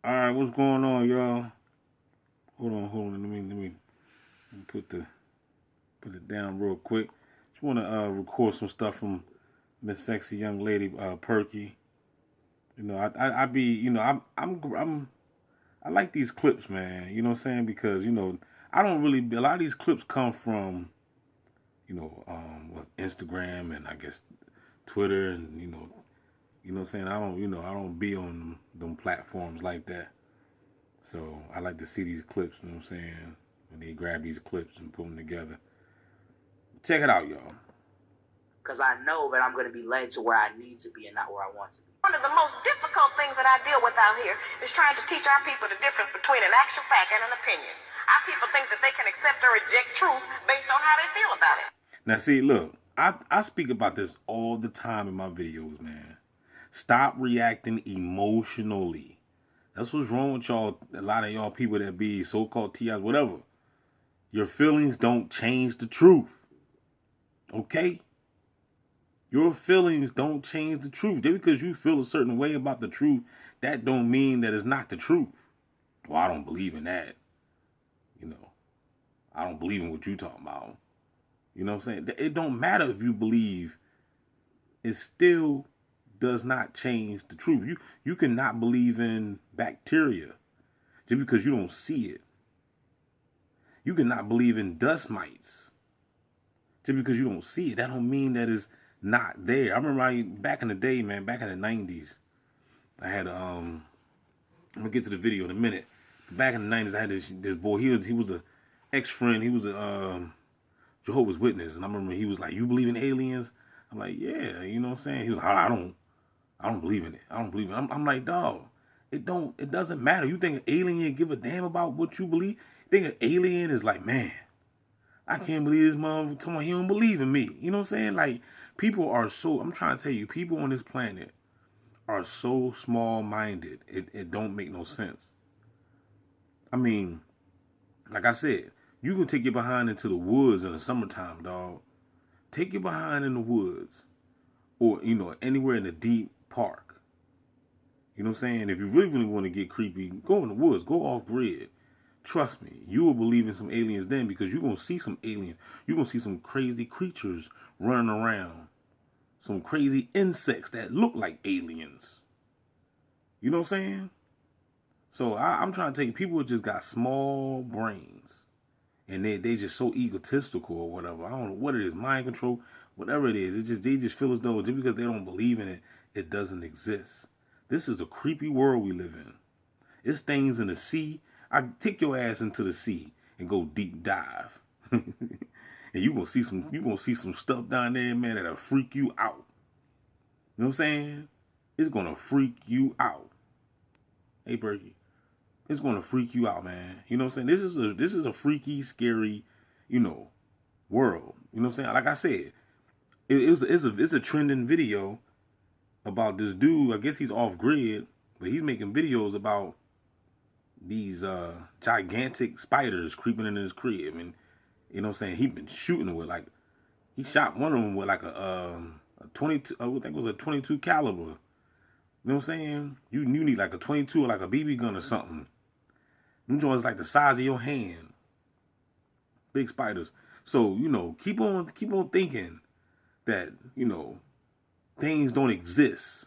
All right, what's going on, y'all? Hold on. Let me put it down real quick. Just want to record some stuff from Miss Sexy Young Lady Perky. You know, I be, you know, I like these clips, man. You know what I'm saying? Because I don't really. A lot of these clips come from with Instagram and I guess Twitter and what I'm saying. I don't be on them platforms like that. So I like to see these clips, you know what I'm saying? When they grab these clips and put them together. Check it out, y'all. Because I know that I'm going to be led to where I need to be and not where I want to be. One of the most difficult things that I deal with out here is trying to teach our people the difference between an actual fact and an opinion. Our people think that they can accept or reject truth based on how they feel about it. Now see, look, I speak about this all the time in my videos, man. Stop reacting emotionally. That's what's wrong with y'all, a lot of y'all people that be so-called TIs, whatever. Your feelings don't change the truth. Okay? Your feelings don't change the truth. Just because you feel a certain way about the truth, that don't mean that it's not the truth. Well, I don't believe in that. I don't believe in what you talking about. You know what I'm saying? It don't matter if you believe. It still does not change the truth. You cannot believe in bacteria just because you don't see it. You cannot believe in dust mites just because you don't see it. That don't mean that it's not there. I remember back in the day, man, back in the 90s, I had I'm gonna get to the video in a minute. Back in the 90s, I had this boy. He was a ex-friend. He was a Jehovah's Witness, and I remember he was like, "You believe in aliens?" I'm like, "Yeah," you know what I'm saying. He was like, I don't believe in it. I don't believe in it. I'm like, dog, it doesn't matter. You think an alien give a damn about what you believe? You think an alien is like, man, I can't believe this mom told me he don't believe in me. You know what I'm saying? Like, people are so, I'm trying to tell you, people on this planet are so small-minded. It don't make no sense. I mean, like I said, you can take your behind into the woods in the summertime, dog. Take your behind in the woods. Or, anywhere in the deep park. You know what I'm saying? If you really want to get creepy, go in the woods. Go off grid. Trust me, you will believe in some aliens then, because you're going to see some aliens. You're going to see some crazy creatures running around. Some crazy insects that look like aliens. You know what I'm saying? So I'm trying to tell you, people just got small brains. And they just so egotistical or whatever. I don't know what it is, mind control, whatever it is. They just feel as though just because they don't believe in it, it doesn't exist. This is a creepy world we live in. It's things in the sea. I take your ass into the sea and go deep dive. And you're gonna see some stuff down there, man, that'll freak you out. You know what I'm saying? It's gonna freak you out. Hey, Berkey. It's gonna freak you out, man. You know what I'm saying? This is a freaky, scary, world. You know what I'm saying? Like I said, it's a trending video about this dude. I guess he's off grid, but he's making videos about these gigantic spiders creeping in his crib, and you know what I'm saying? He's been shooting with he shot one of them with a 22. I think it was a 22 caliber. You know what I'm saying? You need like a 22 or like a BB gun or something. Them joints like the size of your hand. Big spiders. So, keep on thinking that, things don't exist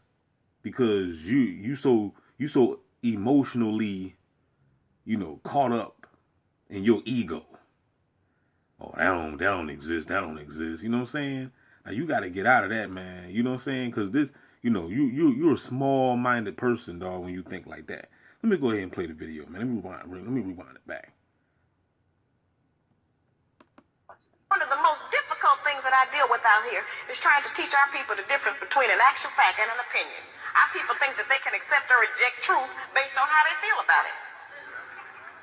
because you so emotionally, caught up in your ego. Oh, that don't exist. That don't exist. You know what I'm saying? Now you got to get out of that, man. You know what I'm saying? Because this, you're a small-minded person, dog, when you think like that. Let me go ahead and play the video, man. Let me rewind it back. One of the most difficult things that I deal with out here is trying to teach our people the difference between an actual fact and an opinion. Our people think that they can accept or reject truth based on how they feel about it.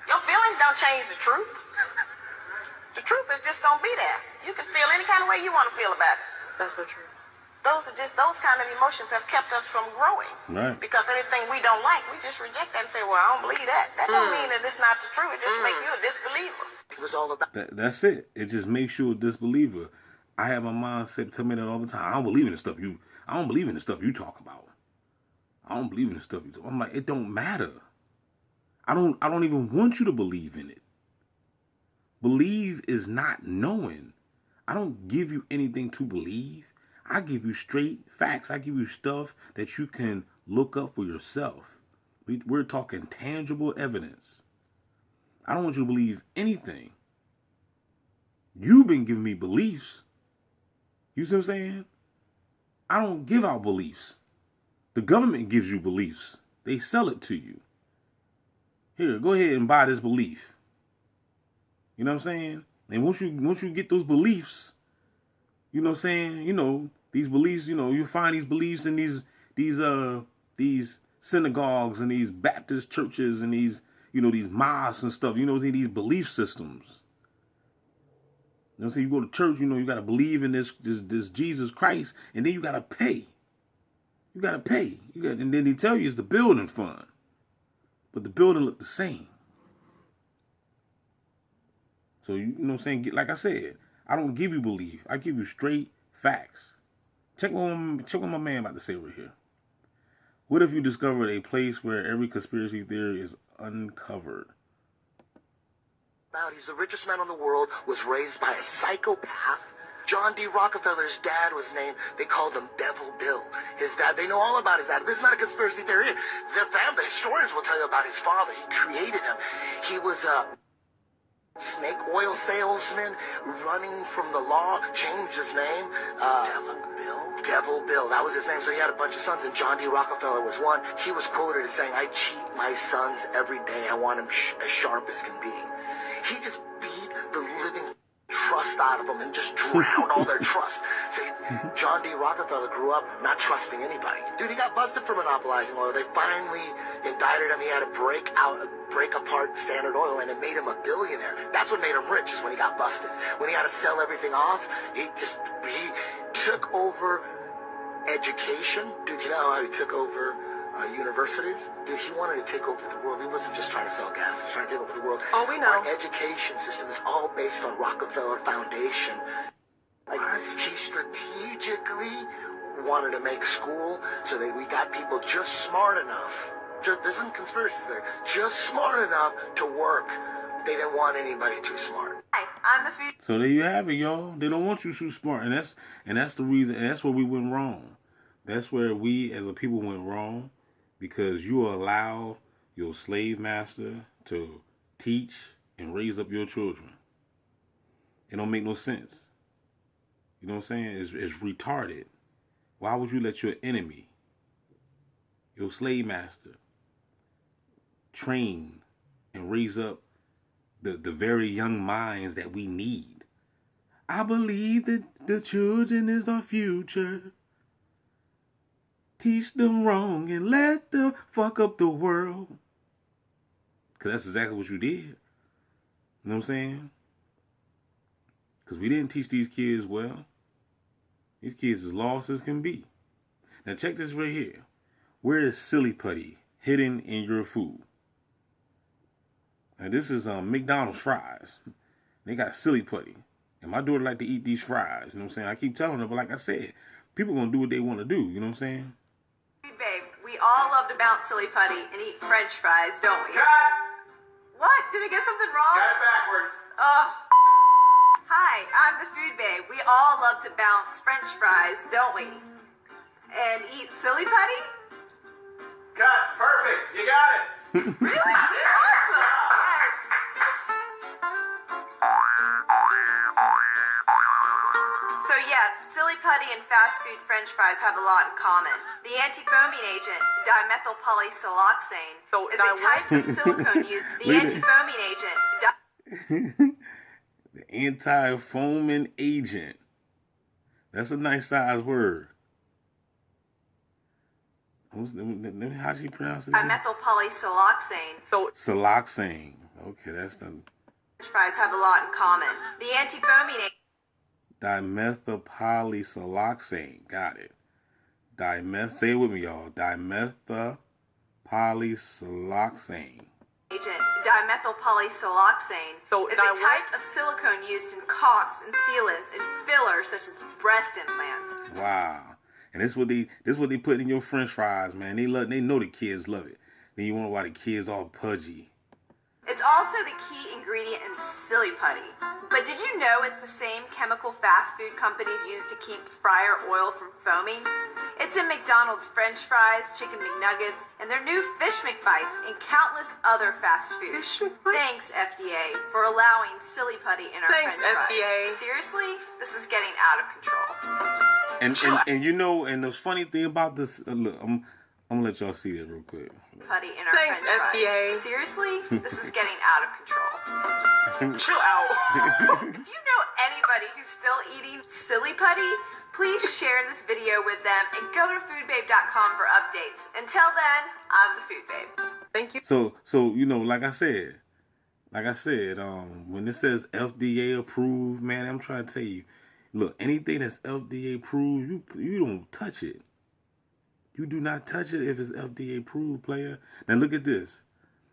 Your feelings don't change the truth. The truth is just gonna be there. You can feel any kind of way you want to feel about it. That's so true. Those kind of emotions have kept us from growing. Right. Because anything we don't like, we just reject that and say, well, I don't believe that. That don't mean that it's not the truth. It just makes you a disbeliever. It was all about that's it. It just makes you a disbeliever. I have my mindset tell me that all the time. I don't believe in the stuff you talk about. I don't believe in the stuff you talk. I'm like, it don't matter. I don't even want you to believe in it. Believe is not knowing. I don't give you anything to believe. I give you straight facts. I give you stuff that you can look up for yourself. We're talking tangible evidence. I don't want you to believe anything. You've been giving me beliefs. You see what I'm saying? I don't give out beliefs. The government gives you beliefs. They sell it to you. Here, go ahead and buy this belief. You know what I'm saying? And once you get those beliefs, you know what I'm saying? These beliefs, you find these beliefs in these synagogues and these Baptist churches and these mosques and stuff, these belief systems. You know what I'm saying? You go to church, you got to believe in this Jesus Christ, and then you got to pay. You got to pay. And then they tell you it's the building fund. But the building look the same. So, you know what I'm saying? Like I said, I don't give you belief. I give you straight facts. Check what my man about to say right here. What if you discovered a place where every conspiracy theory is uncovered? He's the richest man in the world, was raised by a psychopath. John D. Rockefeller's dad was named, they called him Devil Bill. His dad, they know all about his dad. This is not a conspiracy theory. The historians will tell you about his father. He created him. He was a snake oil salesman running from the law, changed his name. Devil Bill, that was his name. So he had a bunch of sons, and John D. Rockefeller was one. He was quoted as saying, I cheat my sons every day. I want them as sharp as can be. He just beat the living trust out of them and just drowned all their trust. So John D. Rockefeller grew up not trusting anybody. Dude, he got busted for monopolizing oil. They finally indicted him. He had to break apart Standard Oil, and it made him a billionaire. That's what made him rich, is when he got busted. When he had to sell everything off, he took over education. Dude, you know how he took over universities? Dude, he wanted to take over the world. He wasn't just trying to sell gas. He was trying to take over the world. Oh, we know. Our education system is all based on Rockefeller Foundation. Like, he strategically wanted to make school so that we got people just smart enough. This isn't conspiracy theory. Just smart enough to work. They didn't want anybody too smart. Hi, I'm the food. So there you have it, y'all. They don't want you too smart, and that's the reason. And that's where we went wrong. That's where we as a people went wrong, because you allow your slave master to teach and raise up your children. It don't make no sense. You know what I'm saying? It's retarded. Why would you let your enemy, your slave master, train and raise up the very young minds that we need? I believe that the children is our future. Teach them wrong and let them fuck up the world. Because that's exactly what you did. You know what I'm saying? Because we didn't teach these kids well. These kids as lost as can be. Now check this right here. Where is silly putty hidden in your food? Now this is McDonald's fries. They got silly putty. And my daughter like to eat these fries. You know what I'm saying? I keep telling her, but like I said, people gonna do what they want to do. You know what I'm saying? Babe, we all love to bounce silly putty and eat French fries, don't we? Cut! What? Did I get something wrong? Got it backwards. Hi, I'm the food babe. We all love to bounce French fries, don't we? And eat silly putty? Cut. Perfect. You got it. Really? Awesome. Yes. So yeah, silly putty and fast food French fries have a lot in common. The antifoaming agent, dimethylpolysiloxane, is a type of silicone used. The antifoaming agent. The anti-foaming agent. That's a nice size word. How do you pronounce it? Dimethylpolysiloxane. Siloxane. Okay, that's the... French fries have a lot in common. The antifoaming agent. Dimethylpolysiloxane. Got it. Say it with me, y'all. Dimethylpolysiloxane. Agent, dimethylpolysiloxane, is a type of silicone used in caulks and sealants and fillers such as breast implants. Wow. And this what they put in your French fries, man. They know the kids love it. Then you wonder why the kids all pudgy. It's also the key ingredient in Silly Putty. But did you know it's the same chemical fast food companies use to keep fryer oil from foaming? It's in McDonald's French fries, Chicken McNuggets, and their new Fish McBites, and countless other fast foods. Thanks, FDA, for allowing Silly Putty in our French fries. FDA. Seriously? This is getting out of control. And you know, and the funny thing about this, look, I'm gonna let y'all see that real quick. Putty in our French fries. Seriously? This is getting out of control. Chill out. If you know anybody who's still eating Silly Putty, please share this video with them and go to foodbabe.com for updates. Until then, I'm the Food Babe. Thank you. So you know, like I said, when it says FDA approved, man, I'm trying to tell you, look, anything that's FDA approved, you don't touch it. You do not touch it if it's FDA approved, player. Now look at this,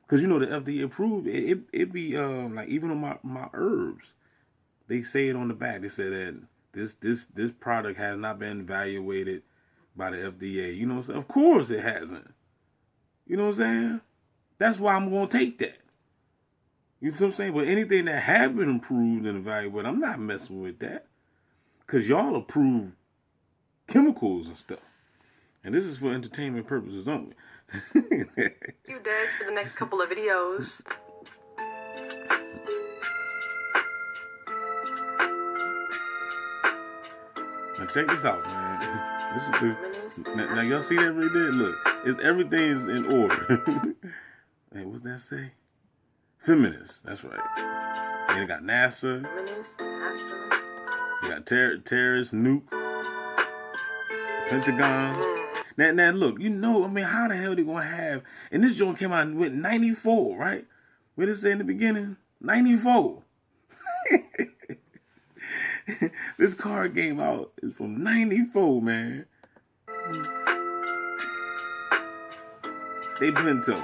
because you know the FDA approved, it be like even on my herbs, they say it on the back. They say that this product has not been evaluated by the FDA. You know what I'm saying? Of course it hasn't. You know what I'm saying? That's why I'm gonna take that. You know what I'm saying? But anything that has been approved and evaluated, I'm not messing with that, because y'all approve chemicals and stuff. And this is for entertainment purposes only. You Des for the next couple of videos. Now check this out, man. This is now y'all see that right there? Look, everything's in order. Hey, what's that say? Feminist. That's right. And they got NASA. Feminist, astro. They got terrorist, nuke, Pentagon. Now look, you know, I mean, how the hell they gonna have? And this joint came out with 94, right? What did it say in the beginning? 94. This card came out is from 94, man. They've been telling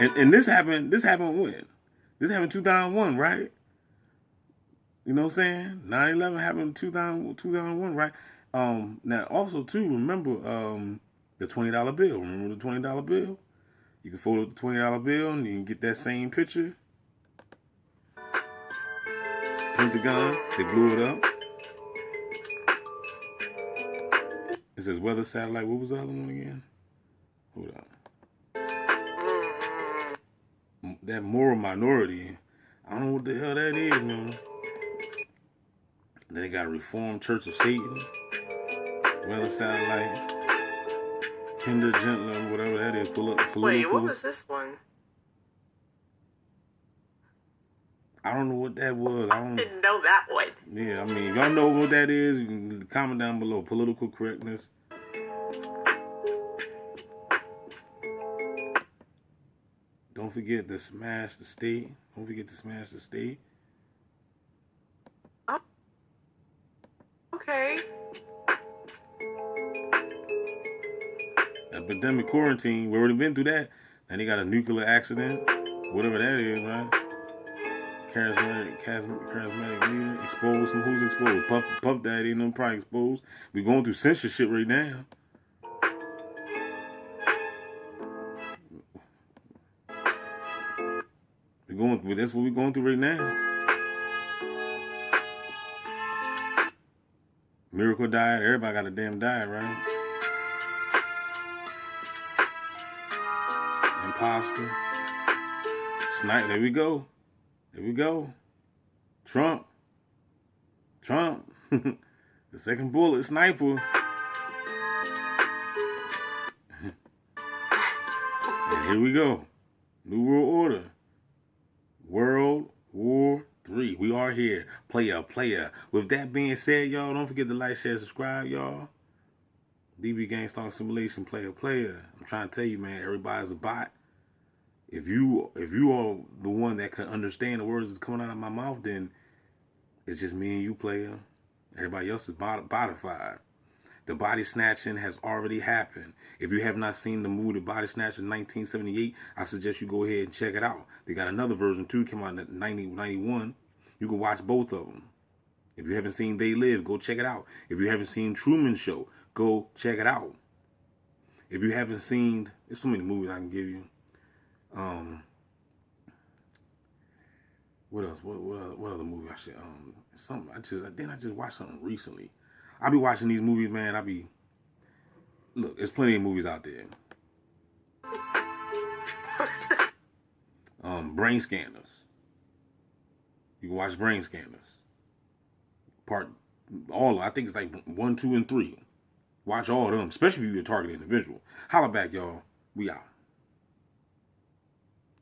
you. And this happened when? This happened in 2001, right? You know what I'm saying? 9/11 happened in 2001, right? Now also too, remember the $20 bill. Remember the $20 bill? You can fold up the $20 bill and you can get that same picture. Pentagon, they blew it up. It says weather satellite. What was the other one again? Hold on. That moral minority. I don't know what the hell that is, man. Then they got Reformed Church of Satan. Weather satellite. Tender, gentler, whatever that is. Political. Wait, what was this one? I don't know what that was. I didn't know that one. Yeah, I mean, if y'all know what that is, you can comment down below. Political correctness. Don't forget to smash the state. Don't forget to smash the state. Oh. Okay. Epidemic quarantine. We already been through that. And they got a nuclear accident. Whatever that is, right? Charismatic leader. Exposed. Who's exposed? Puff Daddy and them probably exposed. We going through censorship right now. That's what we're going through right now. Miracle diet. Everybody got a damn diet, right? Imposter. Snipe. There we go. There we go. Trump. The second bullet. Sniper. And here we go. New World Order. World War III. We are here. Player. With that being said, y'all, don't forget to like, share, subscribe, y'all. DB Gang Stalking Simulation. Player. I'm trying to tell you, man, everybody's a bot. If you are the one that can understand the words that's coming out of my mouth, then it's just me and you, player. Everybody else is botified. The body snatching has already happened. If you have not seen the movie The Body Snatcher in 1978, I suggest you go ahead and check it out. They got another version too, came out in 91. You can watch both of them. If you haven't seen They Live, go check it out. If you haven't seen Truman Show, go check it out. If you haven't seen, there's so many movies I can give you. What else? What other movie I should I just watched something recently. I be watching these movies, man. Look, there's plenty of movies out there. Brain Scanners. You can watch Brain Scanners. I think it's like 1, 2, and 3. Watch all of them, especially if you're a targeted individual. Holla back, y'all. We out.